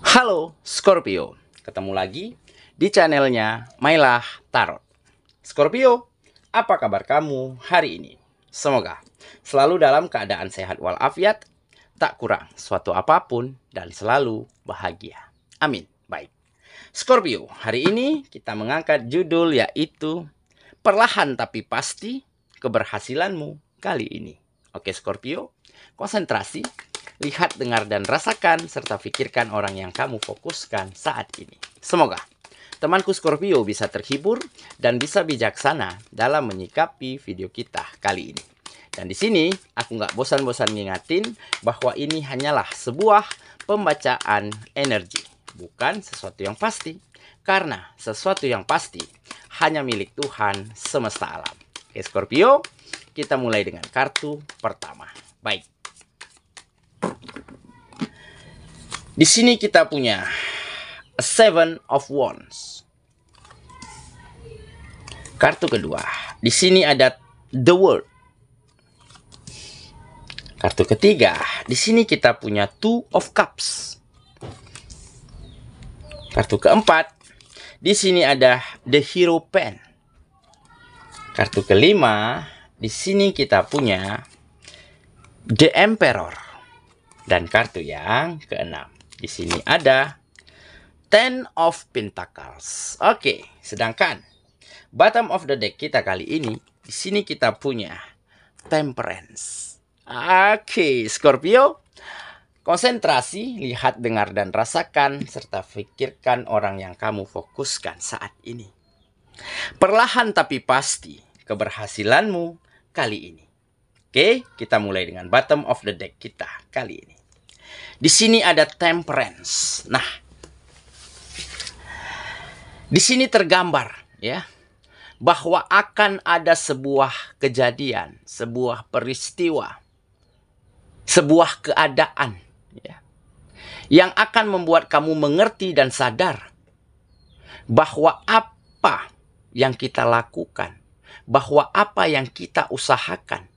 Halo Scorpio, ketemu lagi di channelnya Mailah Tarot. Scorpio, apa kabar kamu hari ini? Semoga selalu dalam keadaan sehat walafiat, tak kurang suatu apapun, dan selalu bahagia. Amin. Baik, Scorpio, hari ini kita mengangkat judul yaitu Perlahan Tapi Pasti Keberhasilanmu Kali Ini. Oke Scorpio, konsentrasi. Lihat, dengar, dan rasakan, serta pikirkan orang yang kamu fokuskan saat ini. Semoga temanku Scorpio bisa terhibur dan bisa bijaksana dalam menyikapi video kita kali ini. Dan di sini aku nggak bosan-bosan ngingatin bahwa ini hanyalah sebuah pembacaan energi, bukan sesuatu yang pasti. Karena sesuatu yang pasti hanya milik Tuhan semesta alam. Oke Scorpio, kita mulai dengan kartu pertama. Baik. Di sini kita punya a Seven of Wands. Kartu kedua. Di sini ada The World. Kartu ketiga. Di sini kita punya Two of Cups. Kartu keempat. Di sini ada The Hero Pen. Kartu kelima. Di sini kita punya The Emperor. Dan kartu yang keenam. Di sini ada Ten of Pentacles. Oke, sedangkan bottom of the deck kita kali ini, di sini kita punya Temperance. Oke, Scorpio, konsentrasi, lihat, dengar, dan rasakan, serta pikirkan orang yang kamu fokuskan saat ini. Perlahan tapi pasti keberhasilanmu kali ini. Oke, kita mulai dengan bottom of the deck kita kali ini. Di sini ada Temperance. Nah, di sini tergambar ya bahwa akan ada sebuah kejadian, sebuah peristiwa, sebuah keadaan ya, yang akan membuat kamu mengerti dan sadar bahwa apa yang kita lakukan, bahwa apa yang kita usahakan,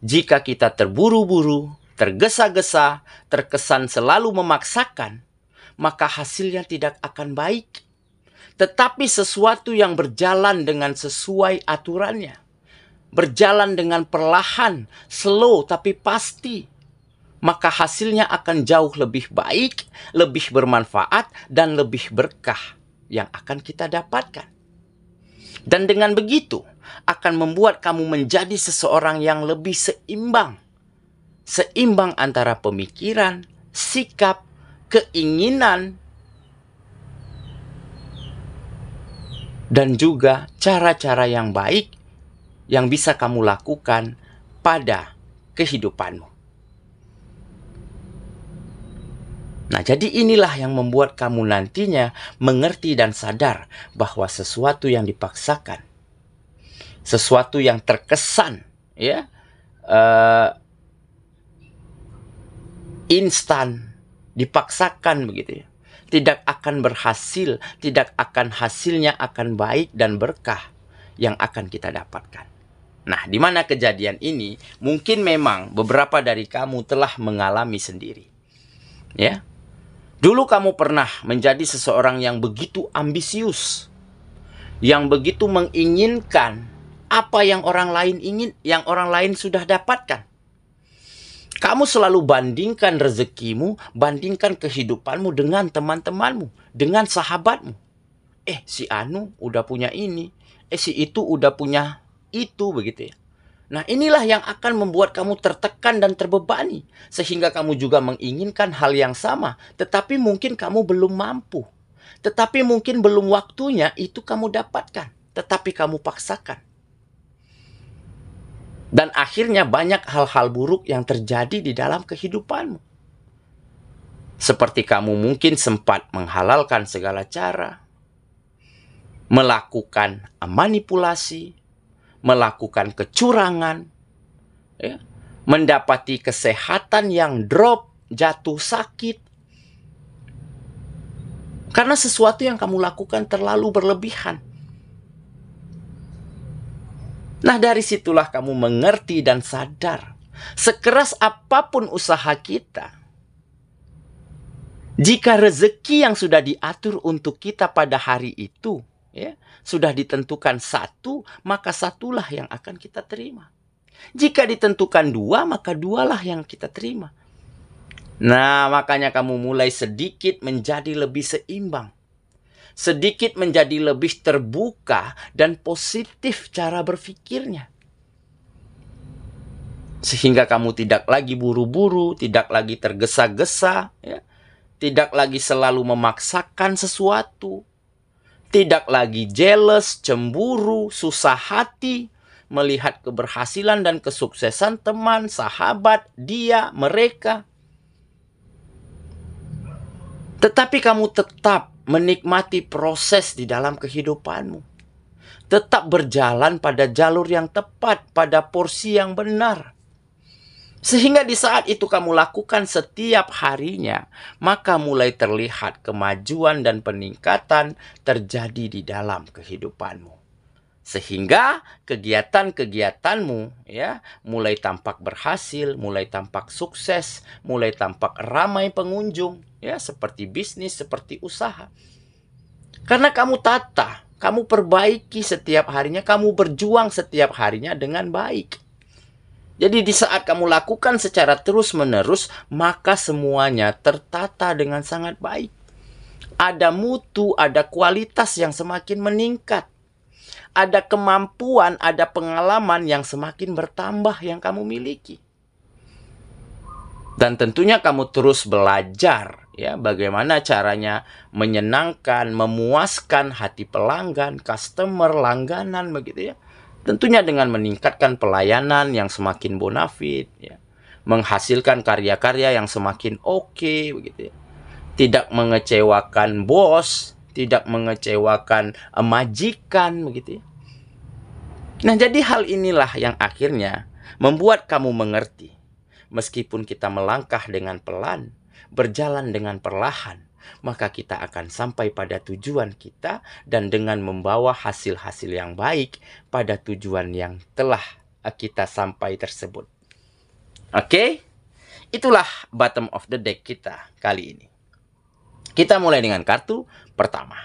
jika kita terburu-buru, tergesa-gesa, terkesan selalu memaksakan, maka hasilnya tidak akan baik. Tetapi sesuatu yang berjalan dengan sesuai aturannya, berjalan dengan perlahan, slow tapi pasti, maka hasilnya akan jauh lebih baik, lebih bermanfaat, dan lebih berkah yang akan kita dapatkan. Dan dengan begitu, akan membuat kamu menjadi seseorang yang lebih seimbang. Seimbang antara pemikiran, sikap, keinginan, dan juga cara-cara yang baik yang bisa kamu lakukan pada kehidupanmu. Nah, jadi inilah yang membuat kamu nantinya mengerti dan sadar bahwa sesuatu yang dipaksakan, sesuatu yang terkesan ya instan, dipaksakan begitu ya, tidak akan berhasil, tidak akan hasilnya akan baik dan berkah yang akan kita dapatkan. Nah, di mana kejadian ini mungkin memang beberapa dari kamu telah mengalami sendiri. Ya. Dulu kamu pernah menjadi seseorang yang begitu ambisius, yang begitu menginginkan apa yang orang lain ingin, yang orang lain sudah dapatkan. Kamu selalu bandingkan rezekimu, bandingkan kehidupanmu dengan teman-temanmu, dengan sahabatmu. Si Anu udah punya ini, si itu udah punya itu, begitu ya. Nah, inilah yang akan membuat kamu tertekan dan terbebani, sehingga kamu juga menginginkan hal yang sama, tetapi mungkin kamu belum mampu. Tetapi mungkin belum waktunya itu kamu dapatkan, tetapi kamu paksakan. Dan akhirnya banyak hal-hal buruk yang terjadi di dalam kehidupanmu. Seperti kamu mungkin sempat menghalalkan segala cara, melakukan manipulasi, melakukan kecurangan, ya, mendapati kesehatan yang drop, jatuh sakit. Karena sesuatu yang kamu lakukan terlalu berlebihan. Nah, dari situlah kamu mengerti dan sadar. Sekeras apapun usaha kita, Jika rezeki yang sudah diatur untuk kita pada hari itu, ya, sudah ditentukan satu, maka satulah yang akan kita terima. Jika ditentukan dua, maka dualah yang kita terima. Nah, makanya kamu mulai sedikit menjadi lebih seimbang. Sedikit menjadi lebih terbuka dan positif cara berpikirnya. Sehingga kamu tidak lagi buru-buru, tidak lagi tergesa-gesa, ya. Tidak lagi selalu memaksakan sesuatu. Tidak lagi jealous, cemburu, susah hati, melihat keberhasilan dan kesuksesan teman, sahabat, dia, mereka. Tetapi kamu tetap menikmati proses di dalam kehidupanmu. Tetap berjalan pada jalur yang tepat, pada porsi yang benar. Sehingga di saat itu kamu lakukan setiap harinya, maka mulai terlihat kemajuan dan peningkatan terjadi di dalam kehidupanmu. Sehingga kegiatan-kegiatanmu, ya, mulai tampak berhasil, mulai tampak sukses, mulai tampak ramai pengunjung, ya, seperti bisnis, seperti usaha. Karena kamu tata, kamu perbaiki setiap harinya, kamu berjuang setiap harinya dengan baik. Jadi di saat kamu lakukan secara terus-menerus, maka semuanya tertata dengan sangat baik. Ada mutu, ada kualitas yang semakin meningkat. Ada kemampuan, ada pengalaman yang semakin bertambah yang kamu miliki. Dan tentunya kamu terus belajar, ya, bagaimana caranya menyenangkan, memuaskan hati pelanggan, customer, langganan, begitu ya. Tentunya dengan meningkatkan pelayanan yang semakin bonafit, ya, menghasilkan karya-karya yang semakin oke, begitu ya. Tidak mengecewakan bos, tidak mengecewakan majikan, begitu ya. Nah, jadi hal inilah yang akhirnya membuat kamu mengerti, meskipun kita melangkah dengan pelan, berjalan dengan perlahan, maka kita akan sampai pada tujuan kita dan dengan membawa hasil-hasil yang baik pada tujuan yang telah kita sampai tersebut. Oke? Itulah bottom of the deck kita kali ini. Kita mulai dengan kartu pertama.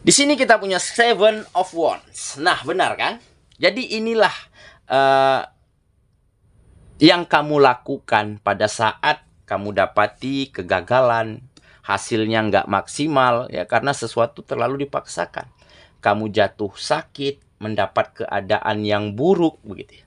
Di sini kita punya Seven of Wands. Nah, benar kan? Jadi inilah yang kamu lakukan pada saat kamu dapati kegagalan, hasilnya nggak maksimal, ya, karena sesuatu terlalu dipaksakan. Kamu jatuh sakit, mendapat keadaan yang buruk, begitu ya.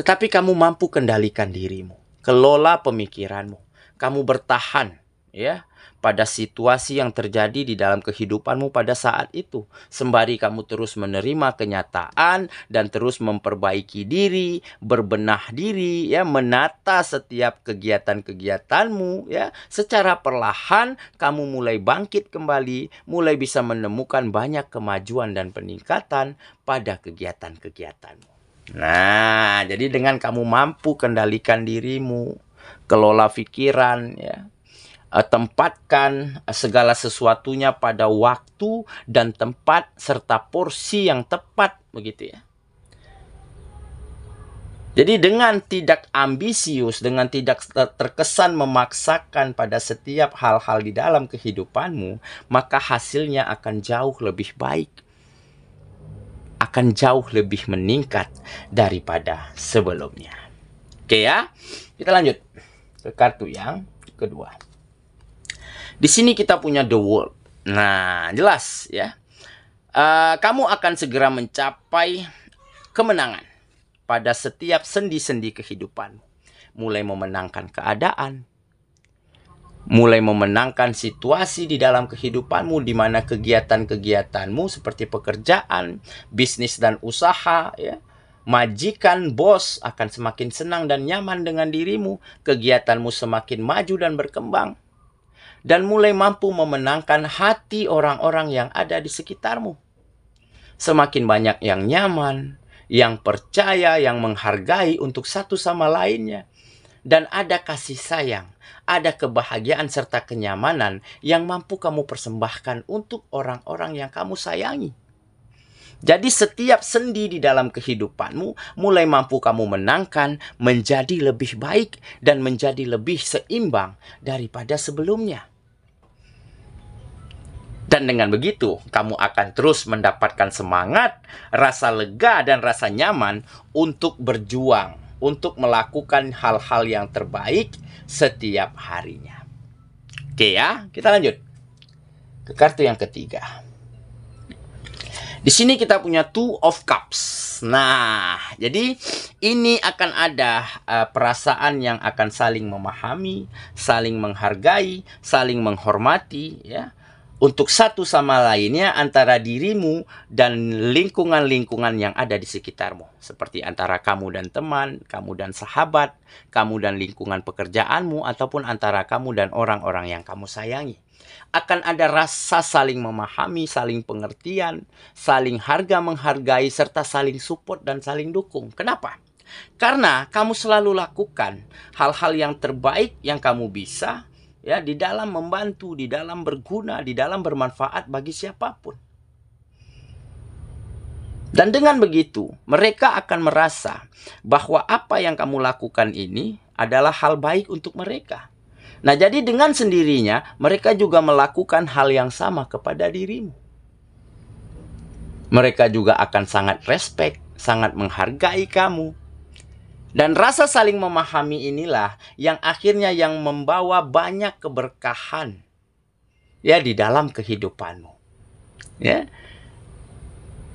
Tetapi kamu mampu kendalikan dirimu, kelola pemikiranmu, kamu bertahan, ya, pada situasi yang terjadi di dalam kehidupanmu pada saat itu. Sembari kamu terus menerima kenyataan dan terus memperbaiki diri, berbenah diri, ya, menata setiap kegiatan-kegiatanmu, ya. Secara perlahan kamu mulai bangkit kembali, mulai bisa menemukan banyak kemajuan dan peningkatan pada kegiatan-kegiatanmu. Nah, jadi dengan kamu mampu kendalikan dirimu, kelola pikiran, ya, tempatkan segala sesuatunya pada waktu dan tempat serta porsi yang tepat, begitu ya. Jadi dengan tidak ambisius, dengan tidak terkesan memaksakan pada setiap hal-hal di dalam kehidupanmu, maka hasilnya akan jauh lebih baik, akan jauh lebih meningkat daripada sebelumnya. Oke ya, kita lanjut ke kartu yang kedua. Di sini kita punya The World. Nah, jelas ya. Kamu akan segera mencapai kemenangan pada setiap sendi-sendi kehidupan. Mulai memenangkan keadaan, mulai memenangkan situasi di dalam kehidupanmu, di mana kegiatan-kegiatanmu seperti pekerjaan, bisnis dan usaha, ya, majikan, bos akan semakin senang dan nyaman dengan dirimu. Kegiatanmu semakin maju dan berkembang. Dan mulai mampu memenangkan hati orang-orang yang ada di sekitarmu. Semakin banyak yang nyaman, yang percaya, yang menghargai untuk satu sama lainnya. Dan ada kasih sayang, ada kebahagiaan serta kenyamanan yang mampu kamu persembahkan untuk orang-orang yang kamu sayangi. Jadi setiap sendi di dalam kehidupanmu mulai mampu kamu menangkan, menjadi lebih baik dan menjadi lebih seimbang daripada sebelumnya. Dan dengan begitu, kamu akan terus mendapatkan semangat, rasa lega dan rasa nyaman untuk berjuang, untuk melakukan hal-hal yang terbaik setiap harinya. Oke ya, kita lanjut ke kartu yang ketiga. Di sini kita punya Two of Cups. Nah, jadi ini akan ada perasaan yang akan saling memahami, saling menghargai, saling menghormati, ya, untuk satu sama lainnya antara dirimu dan lingkungan-lingkungan yang ada di sekitarmu. Seperti antara kamu dan teman, kamu dan sahabat, kamu dan lingkungan pekerjaanmu, ataupun antara kamu dan orang-orang yang kamu sayangi. Akan ada rasa saling memahami, saling pengertian, saling harga-menghargai, serta saling support dan saling dukung. Kenapa? Karena kamu selalu lakukan hal-hal yang terbaik yang kamu bisa, ya, di dalam membantu, di dalam berguna, di dalam bermanfaat bagi siapapun. Dan dengan begitu, mereka akan merasa bahwa apa yang kamu lakukan ini adalah hal baik untuk mereka. Nah, jadi dengan sendirinya, mereka juga melakukan hal yang sama kepada dirimu. Mereka juga akan sangat respect, sangat menghargai kamu. Dan rasa saling memahami inilah yang akhirnya yang membawa banyak keberkahan, ya, di dalam kehidupanmu. Ya.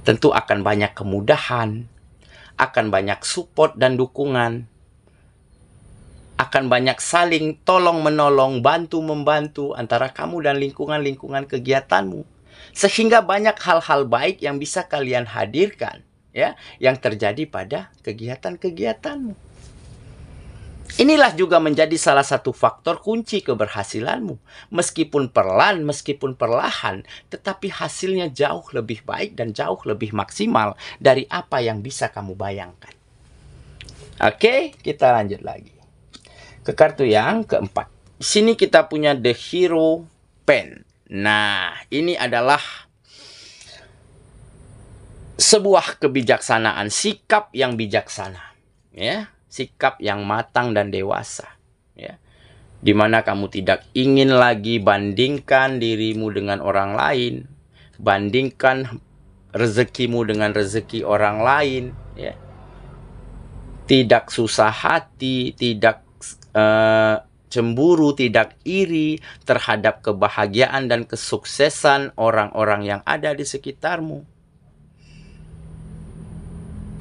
Tentu akan banyak kemudahan, akan banyak support dan dukungan. Akan banyak saling tolong-menolong, bantu-membantu antara kamu dan lingkungan-lingkungan kegiatanmu. Sehingga banyak hal-hal baik yang bisa kalian hadirkan, ya, yang terjadi pada kegiatan-kegiatanmu. Inilah juga menjadi salah satu faktor kunci keberhasilanmu. Meskipun perlahan, meskipun perlahan, tetapi hasilnya jauh lebih baik dan jauh lebih maksimal dari apa yang bisa kamu bayangkan. Oke, kita lanjut lagi ke kartu yang keempat. Di sini kita punya The Hero Pen. Nah, ini adalah sebuah kebijaksanaan, sikap yang bijaksana, ya, sikap yang matang dan dewasa, ya, dimana kamu tidak ingin lagi bandingkan dirimu dengan orang lain, bandingkan rezekimu dengan rezeki orang lain, ya, tidak susah hati, tidak cemburu, tidak iri terhadap kebahagiaan dan kesuksesan orang-orang yang ada di sekitarmu.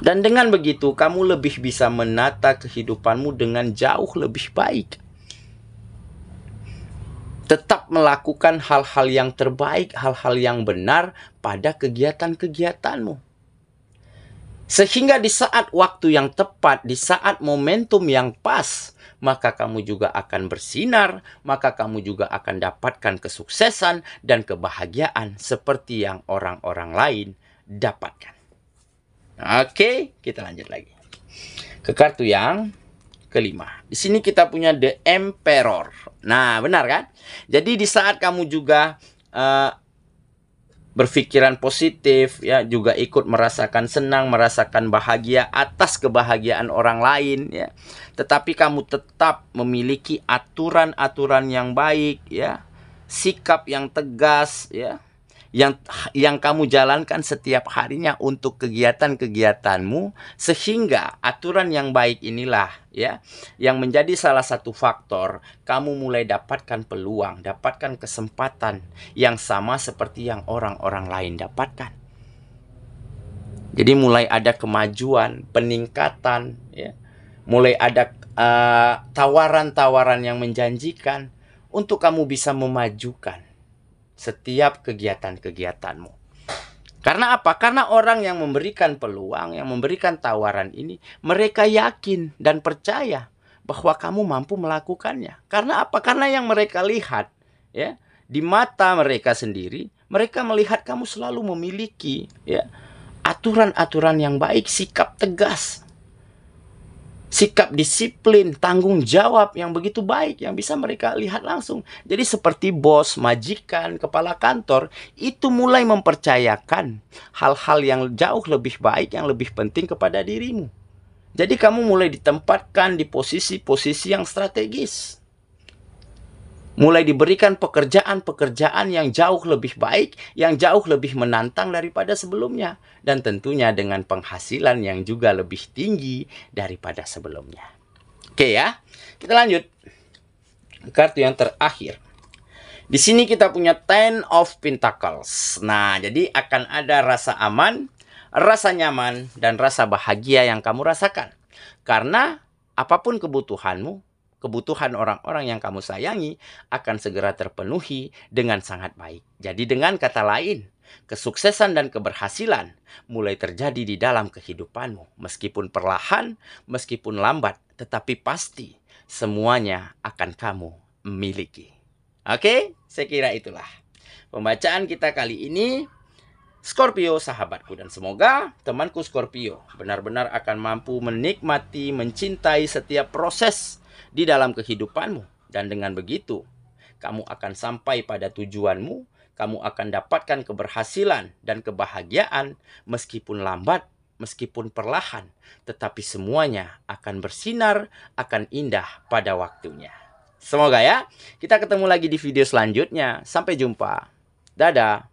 Dan dengan begitu, kamu lebih bisa menata kehidupanmu dengan jauh lebih baik. Tetap melakukan hal-hal yang terbaik, hal-hal yang benar pada kegiatan-kegiatanmu. Sehingga di saat waktu yang tepat, di saat momentum yang pas, maka kamu juga akan bersinar, maka kamu juga akan dapatkan kesuksesan dan kebahagiaan seperti yang orang-orang lain dapatkan. Oke, kita lanjut lagi ke kartu yang kelima. Di sini kita punya The Emperor. Nah, benar kan? Jadi di saat kamu juga berpikiran positif, ya, juga ikut merasakan senang, merasakan bahagia atas kebahagiaan orang lain, ya, tetapi kamu tetap memiliki aturan-aturan yang baik, ya, sikap yang tegas, ya, yang kamu jalankan setiap harinya untuk kegiatan-kegiatanmu, sehingga aturan yang baik inilah, ya, yang menjadi salah satu faktor kamu mulai dapatkan peluang, dapatkan kesempatan yang sama seperti yang orang-orang lain dapatkan. Jadi mulai ada kemajuan, peningkatan, ya, mulai ada tawaran-tawaran yang menjanjikan untuk kamu bisa memajukan setiap kegiatan-kegiatanmu. Karena apa? Karena orang yang memberikan peluang, yang memberikan tawaran ini, mereka yakin dan percaya bahwa kamu mampu melakukannya. Karena apa? Karena yang mereka lihat, ya, di mata mereka sendiri, mereka melihat kamu selalu memiliki, ya, aturan-aturan yang baik, sikap tegas. sikap disiplin, tanggung jawab yang begitu baik yang bisa mereka lihat langsung. Jadi seperti bos, majikan, kepala kantor itu mulai mempercayakan hal-hal yang jauh lebih baik, yang lebih penting kepada dirimu. Jadi kamu mulai ditempatkan di posisi-posisi yang strategis. Mulai diberikan pekerjaan-pekerjaan yang jauh lebih baik, yang jauh lebih menantang daripada sebelumnya. Dan tentunya dengan penghasilan yang juga lebih tinggi daripada sebelumnya. Oke ya, kita lanjut. Kartu yang terakhir. Di sini kita punya Ten of Pentacles. Nah, jadi akan ada rasa aman, rasa nyaman, dan rasa bahagia yang kamu rasakan. Karena apapun kebutuhanmu, kebutuhan orang-orang yang kamu sayangi akan segera terpenuhi dengan sangat baik. Jadi dengan kata lain, kesuksesan dan keberhasilan mulai terjadi di dalam kehidupanmu. Meskipun perlahan, meskipun lambat, tetapi pasti semuanya akan kamu miliki. Oke, saya kira itulah pembacaan kita kali ini. Scorpio sahabatku, dan semoga temanku Scorpio benar-benar akan mampu menikmati, mencintai setiap proses di dalam kehidupanmu. Dan dengan begitu, kamu akan sampai pada tujuanmu, kamu akan dapatkan keberhasilan dan kebahagiaan meskipun lambat, meskipun perlahan, tetapi semuanya akan bersinar, akan indah pada waktunya. Semoga ya, kita ketemu lagi di video selanjutnya. Sampai jumpa. Dadah.